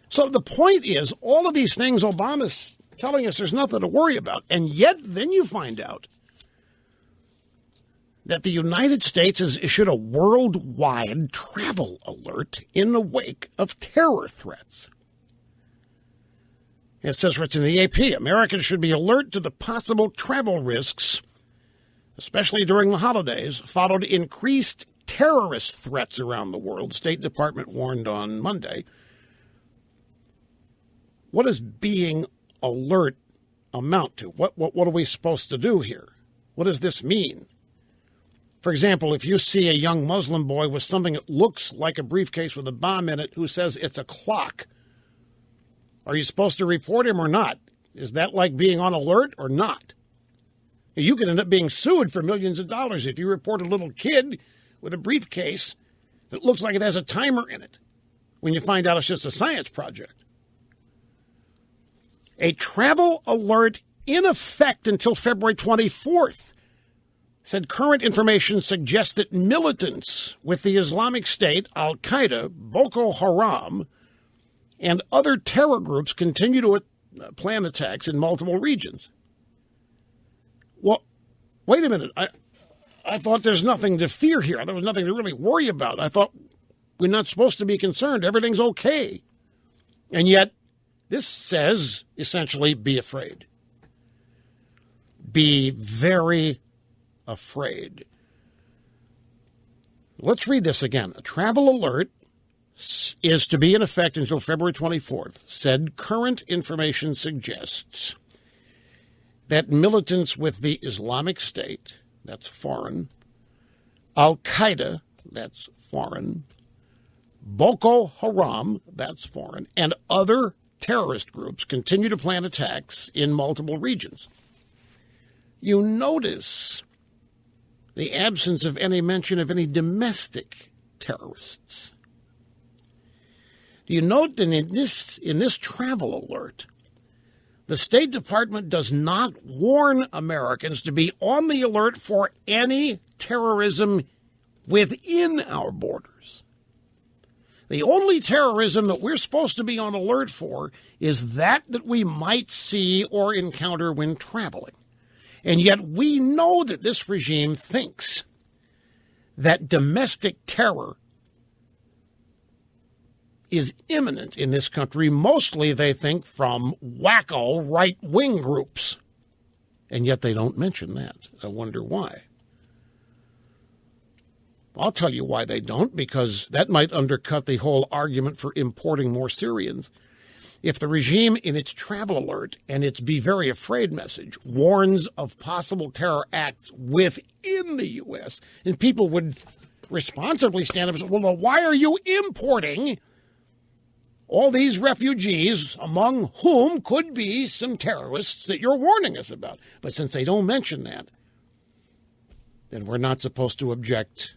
So the point is, all of these things Obama's telling us there's nothing to worry about. And yet then you find out that the United States has issued a worldwide travel alert in the wake of terror threats. It says it's in the AP, Americans should be alert to the possible travel risks, especially during the holidays, followed increased terrorist threats around the world. State Department warned on Monday. What does being alert amount to? What are we supposed to do here? What does this mean? For example, if you see a young Muslim boy with something that looks like a briefcase with a bomb in it who says it's a clock, are you supposed to report him or not? Is that like being on alert or not? You could end up being sued for millions of dollars if you report a little kid with a briefcase that looks like it has a timer in it when you find out it's just a science project. A travel alert in effect until February 24th said current information suggests that militants with the Islamic State, Al-Qaeda, Boko Haram, and other terror groups continue to plan attacks in multiple regions. Well, wait a minute. I thought there's nothing to fear here. There was nothing to really worry about. I thought we're not supposed to be concerned. Everything's okay. And yet, this says, essentially, be afraid. Be very afraid. Let's read this again. A travel alert is to be in effect until February 24th, said current information suggests that militants with the Islamic State, that's foreign, Al-Qaeda, that's foreign, Boko Haram, that's foreign, and other terrorist groups continue to plan attacks in multiple regions. You notice the absence of any mention of any domestic terrorists. Do you note that in this travel alert, the State Department does not warn Americans to be on the alert for any terrorism within our borders? The only terrorism that we're supposed to be on alert for is that we might see or encounter when traveling. And yet we know that this regime thinks that domestic terror is imminent in this country. Mostly, they think, from wacko right-wing groups. And yet they don't mention that. I wonder why. I'll tell you why they don't, because that might undercut the whole argument for importing more Syrians. If the regime, in its travel alert and its be very afraid message, warns of possible terror acts within the U.S., and people would responsibly stand up and say, well, why are you importing all these refugees, among whom could be some terrorists that you're warning us about? But since they don't mention that, then we're not supposed to object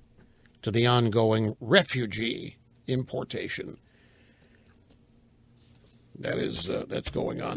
to the ongoing refugee importation. That's going on.